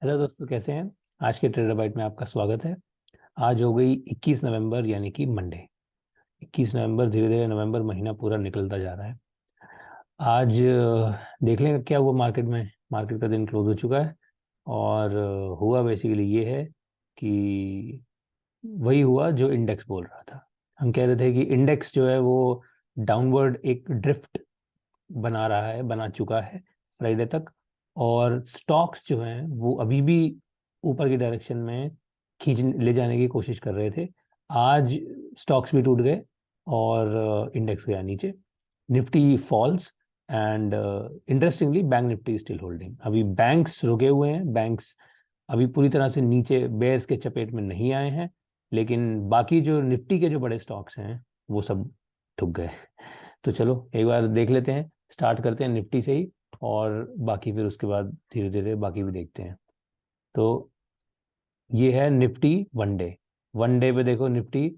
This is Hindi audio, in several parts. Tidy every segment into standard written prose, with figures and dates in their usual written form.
हेलो दोस्तों, कैसे हैं। आज के ट्रेडर बाइट में आपका स्वागत है। आज हो गई 21 नवंबर यानी कि मंडे। 21 नवंबर, धीरे धीरे नवंबर महीना पूरा निकलता जा रहा है। आज देख लेंगे क्या हुआ मार्केट में। मार्केट का दिन क्लोज हो चुका है और हुआ बेसिकली ये है कि वही हुआ जो इंडेक्स बोल रहा था। हम कह रहे थे कि इंडेक्स जो है वो डाउनवर्ड एक ड्रिफ्ट बना रहा है, बना चुका है फ्राइडे तक। और स्टॉक्स जो हैं वो अभी भी ऊपर की डायरेक्शन में खींच ले जाने की कोशिश कर रहे थे। आज स्टॉक्स भी टूट गए और इंडेक्स गया नीचे। Nifty falls and interestingly bank Nifty still holding. अभी बैंक्स रुके हुए हैं। बैंक्स अभी पूरी तरह से नीचे बेयर्स के चपेट में नहीं आए हैं, लेकिन बाकी जो निफ्टी के जो बड़े स्टॉक्स हैं वो सब ठुक गए। तो चलो एक बार देख लेते हैं, स्टार्ट करते हैं निफ्टी से ही, और बाकी फिर उसके बाद धीरे धीरे बाकी भी देखते हैं। तो ये है निफ्टी वनडे। वनडे पे देखो निफ्टी,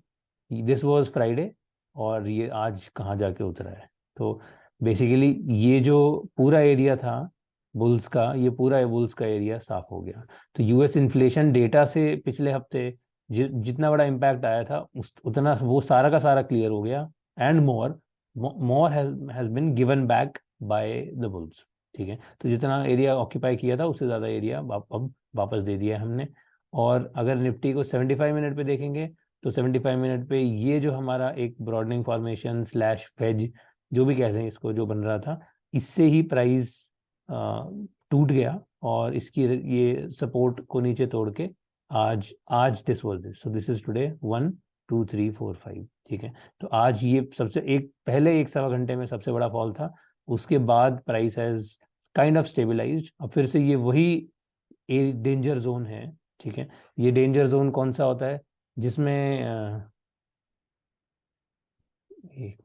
दिस वाज फ्राइडे, और ये आज कहाँ जाके उतरा है। तो बेसिकली ये जो पूरा एरिया था बुल्स का, ये पूरा बुल्स का एरिया साफ हो गया। तो यूएस इन्फ्लेशन डेटा से पिछले हफ्ते जितना बड़ा इम्पैक्ट आया था उतना वो सारा का सारा क्लियर हो गया। And more has been given back by the bulls. ठीक है, तो जितना एरिया ऑक्यूपाई किया था उससे ज़्यादा एरिया अब वापस दे दिया है हमने। और अगर निफ्टी को 75 मिनट पे देखेंगे तो 75 मिनट पे ये जो हमारा एक ब्रॉडनिंग फॉर्मेशन स्लैश वेज जो भी कह रहे हैं इसको, जो बन रहा था, इससे ही प्राइस टूट गया और इसकी ये सपोर्ट को नीचे तोड़ के आज आज this was this, so this is today 1 2 3 4 5। ठीक है, तो आज ये सबसे एक पहले एक सवा घंटे में सबसे बड़ा फॉल था। उसके बाद price has kind of stabilised. अब फिर से ये वही डेंजर जोन है। ठीक है, ये डेंजर जोन कौन सा होता है जिसमें एक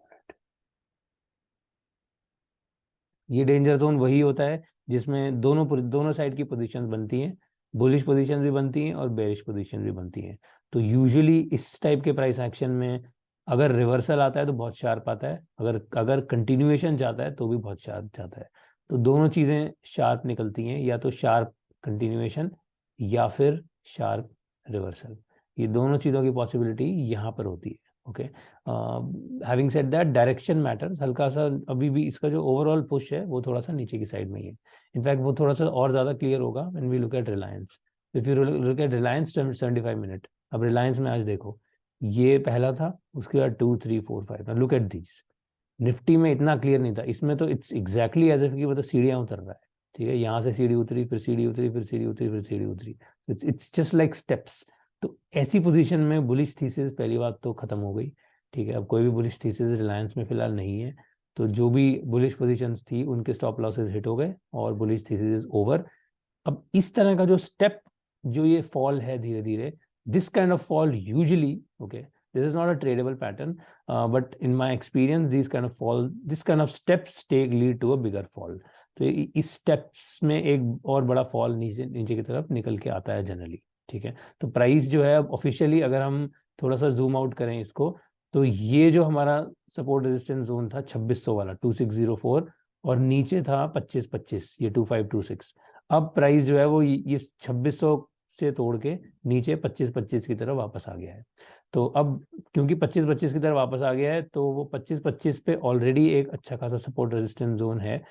ये डेंजर जोन वही होता है जिसमें दोनों साइड की पोजीशंस बनती हैं। बुलिश पोजीशन भी बनती हैं और बेरिश पोजीशन भी बनती हैं। तो यूजुअली इस टाइप के प्राइस एक्शन में अगर रिवर्सल आता है तो बहुत शार्प आता है, अगर अगर कंटिन्यूएशन जाता है तो भी बहुत शार्प जाता है। तो दोनों चीज़ें शार्प निकलती हैं, या तो शार्प कंटिन्यूएशन या फिर शार्प रिवर्सल। ये दोनों चीज़ों की पॉसिबिलिटी यहाँ पर होती है। Okay, having said that, direction matters हल्का सा। अभी भी इसका जो ओवरऑल पुश है वो थोड़ा सा नीचे की साइड में ही है। इनफैक्ट वो थोड़ा सा और ज़्यादा क्लियर होगा when we look at Reliance. If you look at Reliance 75 minute, अब रिलायंस में आज देखो, ये पहला था, उसके बाद 2 3 4 5। Look at this. निफ्टी में इतना क्लियर नहीं था, इसमें तो इट्स एग्जैक्टली एज इफ कि मतलब सीढ़ियाँ उतर रहा है। ठीक है, यहाँ से सीढ़ी उतरी, फिर सीढ़ी उतरी, फिर सीढ़ी उतरी, फिर सीढ़ी उतरी। It's just like steps. तो ऐसी पोजीशन में बुलिश थीसिस पहली बात तो खत्म हो गई। ठीक है, अब कोई भी बुलिश थीसिस रिलायंस में फिलहाल नहीं है। तो जो भी बुलिश पोजीशंस थी उनके स्टॉप लॉसेस हिट हो गए और बुलिश थीसिस इज ओवर। अब इस तरह का जो स्टेप, जो ये फॉल है धीरे धीरे, this kind of fall usually, okay, this is not a tradable pattern, but in my experience this kind of fall, this kind of steps take lead to a bigger fall. तो इस स्टेप्स में एक और बड़ा फॉल नीचे नीचे की तरफ निकल के आता है जनरली। ठीक है, तो प्राइस जो है अब ऑफिशियली अगर हम थोड़ा सा जूम आउट करें इसको, तो ये जो हमारा सपोर्ट रेजिस्टेंस जोन था 2600 वाला 2604, और नीचे था 2525, ये 2526। अब प्राइस जो है वो ये 2600 से तोड़ के नीचे 2525 की तरफ वापस आ गया है। तो अब क्योंकि 2525 की तरफ वापस आ गया है तो वो 2525 पे ऑलरेडी एक अच्छा खासा सपोर्ट रेजिस्टेंस जोन है।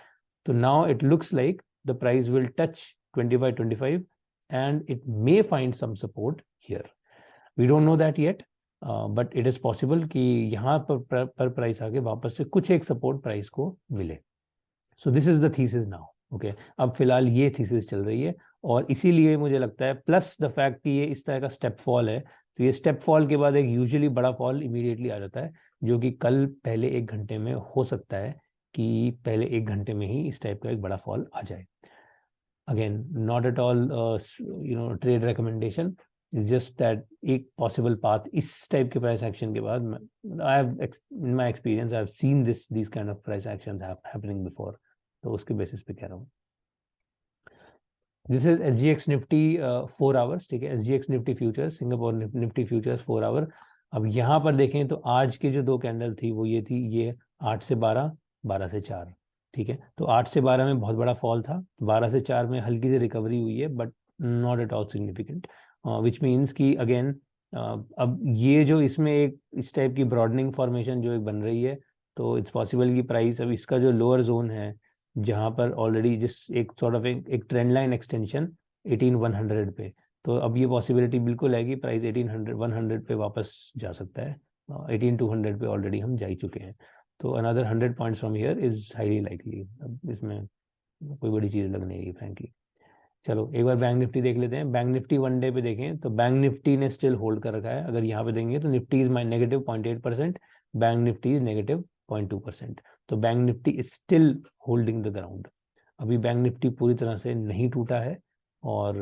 तो now it looks like the price will touch 2525 and it may find some support here. We don't know that yet, but it is possible कि यहाँ पर प्राइस आके वापस से कुछ एक सपोर्ट प्राइस को मिले। सो this is the thesis now. Okay, अब फिलहाल ये थीसिस चल रही है, और इसीलिए मुझे लगता है, प्लस द फैक्ट कि ये इस तरह का स्टेप फॉल है, तो ये स्टेप फॉल के बाद एक यूजुअली बड़ा फॉल इमीडिएटली आ जाता है, जो कि कल पहले एक घंटे में हो सकता है कि पहले एक घंटे में ही इस टाइप का एक बड़ा फॉल आ जाए। Again not at all trade recommendation, is just that एक पॉसिबल पाथ इस टाइप के प्राइस एक्शन के बाद। I have in my experience I have seen this kind of price action happening before, तो उसके बेसिस पे कह रहा हूँ। This is S G X Nifty 4 hours. ठीक है, S G X Nifty futures, Singapore Nifty futures 4 hour. अब यहाँ पर देखें तो आज की जो दो कैंडल थी वो ये थी, ये 8 से 12, 12 से 4। ठीक है, तो 8 से 12 में बहुत बड़ा फॉल था, 12 से 4 में हल्की सी रिकवरी हुई है, but not at all significant, which means कि अगेन अब ये जो इसमें एक इस टाइप की ब्रॉडनिंग फॉर्मेशन जो एक बन रही है, तो इट्स पॉसिबल कि प्राइस अब इसका जो लोअर जोन है जहाँ पर ऑलरेडी जिस एक सॉर्ट ऑफ एक ट्रेंड लाइन एक्सटेंशन 18,100 पे, तो अब ये पॉसिबिलिटी बिल्कुल है कि प्राइस 1800 पे वापस जा सकता है। 18,200 पे ऑलरेडी हम जा ही चुके हैं, तो another 100 points from here is highly likely. अब इसमें कोई बड़ी चीज़ लग नहीं रही फ्रेंकली। चलो एक बार बैंक निफ्टी देख लेते हैं। बैंक निफ्टी वन डे पे देखें तो बैंक निफ्टी ने स्टिल होल्ड कर रखा है। अगर यहाँ पे देंगे तो Nifty is negative 0.8%, bank Nifty is negative 0.2%। तो bank Nifty is still holding the ground. अभी बैंक निफ्टी पूरी तरह से नहीं टूटा है, और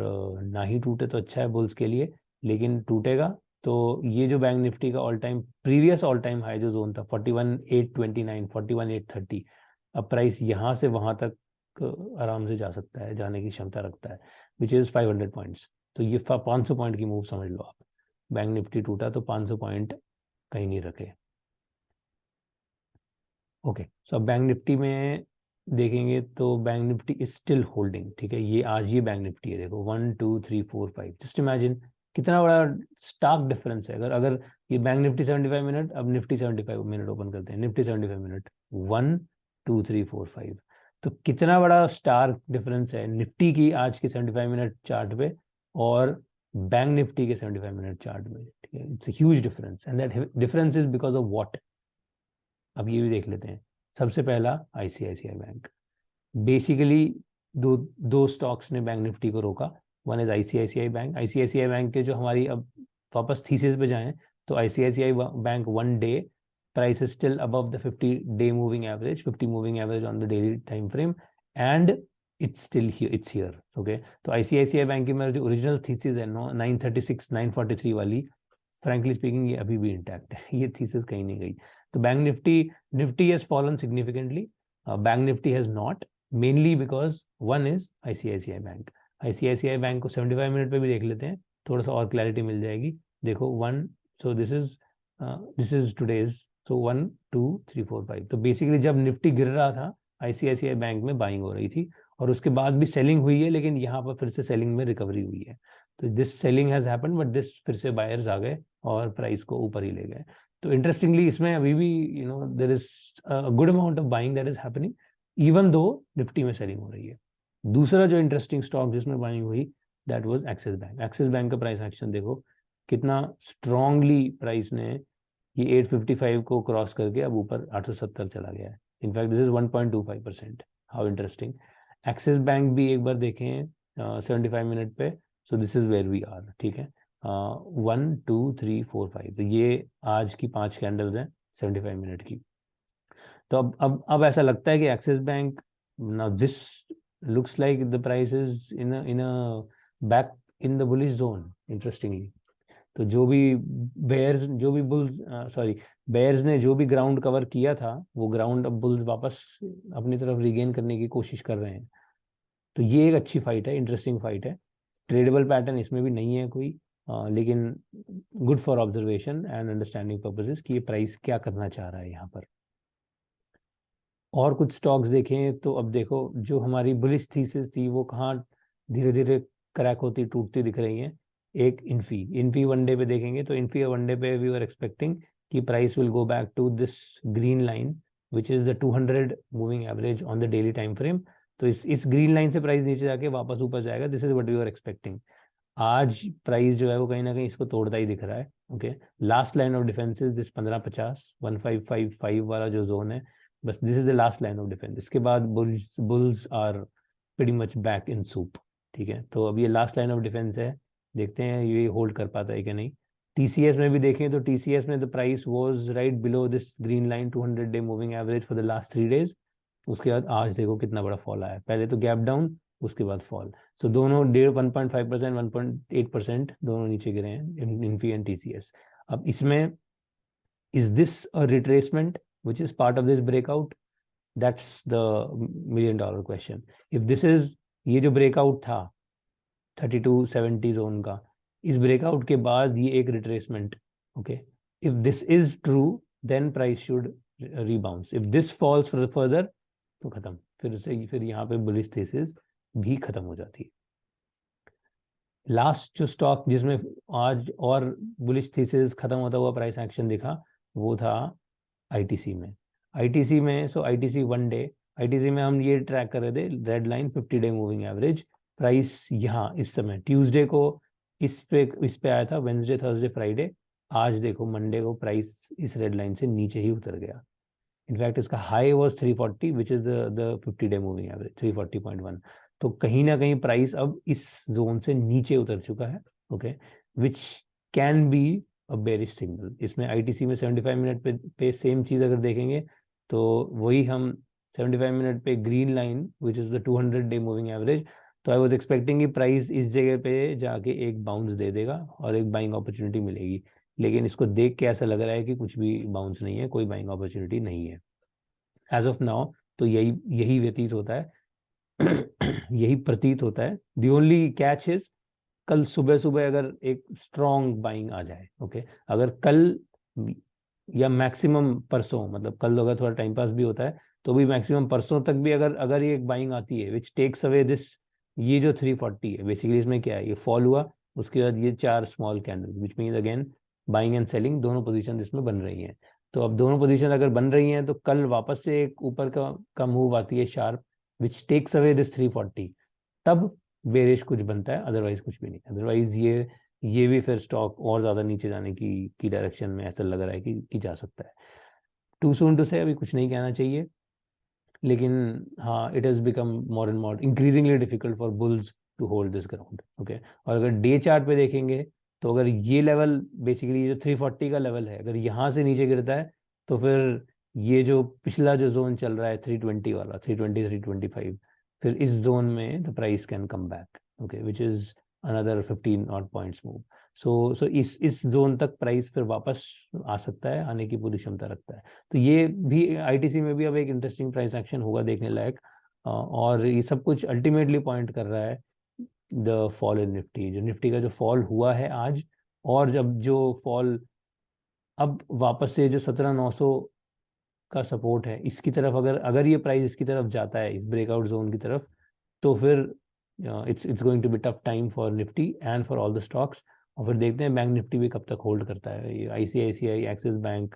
ना ही टूटे तो अच्छा है बुल्स के लिए, लेकिन टूटेगा तो ये जो बैंक निफ्टी का all time previous all time high जो जोन था 41,829 41,830, अब प्राइस यहाँ से वहां तक आराम से जा सकता है, जाने की क्षमता रखता है, विच इज 500 पॉइंट्स। तो ये 500 पॉइंट की मूव समझ लो आप। बैंक निफ्टी टूटा तो 500 पॉइंट कहीं नहीं रखे। ओके, सो अब बैंक निफ्टी में देखेंगे तो bank Nifty is still holding. ठीक है, ये आज ये बैंक निफ्टी है, देखो 1 2 3 4 5, जस्ट इमेजिन कितना बड़ा स्टार्क डिफरेंस है। अगर अगर ये बैंक निफ्टी 75 मिनट, अब निफ्टी 75 मिनट ओपन करते हैं, निफ्टी 75 मिनट 1 2 3 4 5, तो कितना बड़ा स्टार्क डिफरेंस है निफ्टी की आज की 75 मिनट चार्ट पे और बैंक निफ्टी के 75 मिनट चार्ट में। ठीक है, it's a huge difference, and that difference is because of what. अब ये भी देख लेते हैं। सबसे पहला आईसीआईसीआई बैंक, बेसिकली दो दो स्टॉक्स ने बैंक निफ्टी को रोका। One is ICICI bank. ICICI bank के जो हमारी अब वापस थीसिस पे जाएं तो ICICI bank one day price is still above the 50-day moving average, 50 moving average on the daily time frame, and it's still here, it's here. Okay, तो आईसीआईसीआई बैंक की मेरा जो ओरिजिनल थीसिस है 936 943 वाली, फ्रैंकली स्पीकिंग ये अभी भी इंटैक्ट है, ये थीसिस कहीं नहीं गई। तो bank Nifty has fallen significantly, bank Nifty has not, mainly because one is ICICI bank. ICICI bank को 75 मिनट पे भी देख लेते हैं, थोड़ा सा और क्लैरिटी मिल जाएगी। देखो one, so this is today's, सो 1 2 3 4 5। तो बेसिकली जब निफ्टी गिर रहा था आईसीआईसीआई बैंक में बाइंग हो रही थी, और उसके बाद भी सेलिंग हुई है, लेकिन यहाँ पर फिर से सेलिंग में रिकवरी हुई है। तो this selling has happened, but this फिर से बायर्स आ गए और प्राइस को ऊपर ही ले गए। तो इंटरेस्टिंगली इसमें अभी भी there is a good amount of buying that is happening, even though Nifty में सेलिंग हो रही है। दूसरा जो इंटरेस्टिंग स्टॉक जिसमें बाइंग हुई दैट वाज एक्सिस बैंक। एक्सिस बैंक का प्राइस एक्शन देखो कितना स्ट्रांगली प्राइस ने ये 855 को क्रॉस करके अब ऊपर 870 चला गया है। In fact this is 1.25%। How interesting. Axis Bank भी एक बार देखें 75 मिनट पे, so this is where we are. ठीक है, 1 2 3 4 5, तो ये आज की 5 कैंडल्स हैं 75 मिनट की। तो अब ऐसा लगता है कि axis bank, now this looks like the price is in a back in the bullish zone interestingly. तो जो भी बेयर्स, जो भी बुल्स, सॉरी, बेयर्स ने जो भी ग्राउंड कवर किया था वो ग्राउंड अब बुल्स वापस अपनी तरफ रिगेन करने की कोशिश कर रहे हैं। तो ये एक अच्छी फाइट है, इंटरेस्टिंग फाइट है। ट्रेडेबल पैटर्न इसमें भी नहीं है कोई, लेकिन good for observation and understanding purposes कि ये प्राइस क्या करना चाह रहा है यहाँ पर। और कुछ स्टॉक्स देखें तो अब देखो जो हमारी बुलिश थीसिस थी वो कहाँ धीरे धीरे क्रैक होती टूटती दिख रही हैं। एक इन्फी वन डे पे देखेंगे तो इन्फी वन डे पे वी आर एक्सपेक्टिंग कि price will go back to this green line which is the 200 moving average on the daily time frame. तो इस ग्रीन लाइन से प्राइस नीचे जाके वापस ऊपर जाएगा, this is what we are expecting. आज प्राइस जो है वो कहीं ना कहीं इसको तोड़ता ही दिख रहा है। Okay, last line of defence is this 1550 1555 वाला जो जोन है, बस this is the last line of defence. इसके बाद bulls are pretty much back in soup. ठीक है, तो अब ये लास्ट लाइन ऑफ डिफेंस है, देखते हैं ये होल्ड कर पाता है कि नहीं। टीसीएस में भी देखें तो टीसीएस में the price was right below this green line 200-day moving average for the last 3 days। उसके बाद आज देखो कितना बड़ा फॉल आया, पहले तो गैप डाउन उसके बाद फॉल। सो दोनों 1.5% 1.8% दोनों नीचे गिरे हैं, इन्फी एंड टीसीएस। अब इसमें is this a retracement which is part of this breakout? That's the $1,000,000 question. If this is, ये जो ब्रेकआउट था 3270 जोन का, इस ब्रेकआउट के बाद ये एक retracement. Okay, if this is true then price should rebounce. If this falls further तो खत्म, फिर यहाँ पे बुलिश थीसिस भी खत्म हो जाती है। लास्ट जो स्टॉक जिसमें आज और बुलिश थीसिस खत्म होता हुआ प्राइस एक्शन दिखा वो था आईटीसी में। आईटीसी में आईटीसी 1 डे, आईटीसी में हम ये ट्रैक कर रहे थे red line 50 day moving average. Price यहाँ इस समय ट्यूसडे को इस पे आया था, वेंसडे थर्सडे फ्राइडे। आज देखो मंडे को प्राइस इस रेड लाइन से नीचे ही उतर गया। इनफैक्ट इसका high was 340 which is the 50 day moving average 340.1। तो कहीं ना कहीं प्राइस अब इस जोन से नीचे उतर चुका है, okay, which can be a bearish signal. इसमें आईटीसी में 75 मिनट पे सेम चीज अगर देखेंगे तो वही हम 75 मिनट पे green line which is the 200 day moving average. तो आई वाज एक्सपेक्टिंग कि प्राइस इस जगह पे जाके एक बाउंस दे देगा और एक बाइंग अपॉर्चुनिटी मिलेगी, लेकिन इसको देख के ऐसा लग रहा है कि कुछ भी बाउंस नहीं है, कोई बाइंग अपॉर्चुनिटी नहीं है एज ऑफ नाउ। तो यही यही व्यतीत होता है यही प्रतीत होता है। दी ओनली कैच इज कल सुबह सुबह अगर एक स्ट्रॉन्ग बाइंग आ जाए, ओके, अगर कल या मैक्सिमम परसों, मतलब कल अगर थोड़ा टाइम पास भी होता है तो भी मैक्सिमम परसों तक भी अगर अगर ये एक बाइंग आती है विच टेक्स अवे दिस, ये जो 340 है बेसिकली, इसमें क्या है, ये फॉल हुआ, उसके बाद ये 4 small candle which means again buying and selling दोनों पोजीशन इसमें बन रही हैं। तो अब दोनों पोजीशन अगर बन रही हैं तो कल वापस से एक ऊपर का मूव आती है sharp which takes away this 340, तब बेरिश कुछ बनता है, अदरवाइज कुछ भी नहीं। अदरवाइज ये भी फिर स्टॉक और ज्यादा नीचे जाने की डायरेक्शन में ऐसा लग रहा है कि जा सकता है। टू सून टू से अभी कुछ नहीं कहना चाहिए, लेकिन हाँ it has become more and more increasingly difficult for bulls to hold this ground, okay. और अगर डे चार्ट पे देखेंगे तो अगर ये लेवल बेसिकली जो 340 का लेवल है अगर यहाँ से नीचे गिरता है तो फिर ये जो पिछला जो जोन चल रहा है 320 वाला, 320 325, फिर इस जोन में the price can come back, okay, which is another 15 odd points move. So इस जोन तक प्राइस फिर वापस आ सकता है, आने की पूरी क्षमता रखता है। तो ये भी आईटीसी में भी अब एक इंटरेस्टिंग प्राइस एक्शन होगा देखने लायक। और ये सब कुछ अल्टीमेटली पॉइंट कर रहा है द फॉल इन निफ्टी, जो निफ्टी का जो फॉल हुआ है आज, और जब जो फॉल अब वापस से जो 17,900 का सपोर्ट है इसकी तरफ, अगर अगर ये प्राइस इसकी तरफ जाता है, इस ब्रेकआउट जोन की तरफ, तो फिर it's going to be tough time for Nifty and for all the stocks. और फिर देखते हैं बैंक निफ्टी भी कब तक होल्ड करता है, ये आईसीआईसीआई, एक्सिस बैंक,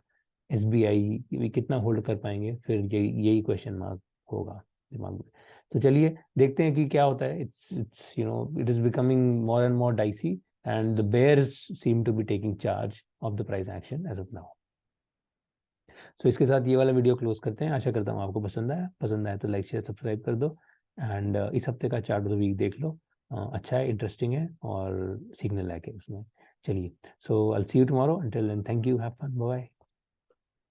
एसबीआई भी कितना होल्ड कर पाएंगे, फिर यही यही क्वेश्चन मार्क होगा दिमाग में। तो चलिए देखते हैं कि क्या होता है। It's it is becoming more and more dicey and the bears seem to be taking charge of the price action as of now. So इसके साथ ये वाला वीडियो क्लोज करते हैं। आशा करता हूँ आपको पसंद आया तो लाइक शेयर सब्सक्राइब कर दो एंड इस हफ्ते का चार्ट ऑफ द वीक देख लो। अच्छा है, इंटरेस्टिंग है और सीखने लायक है उसमें। चलिए, so I will see you tomorrow, until then thank you, have fun, bye.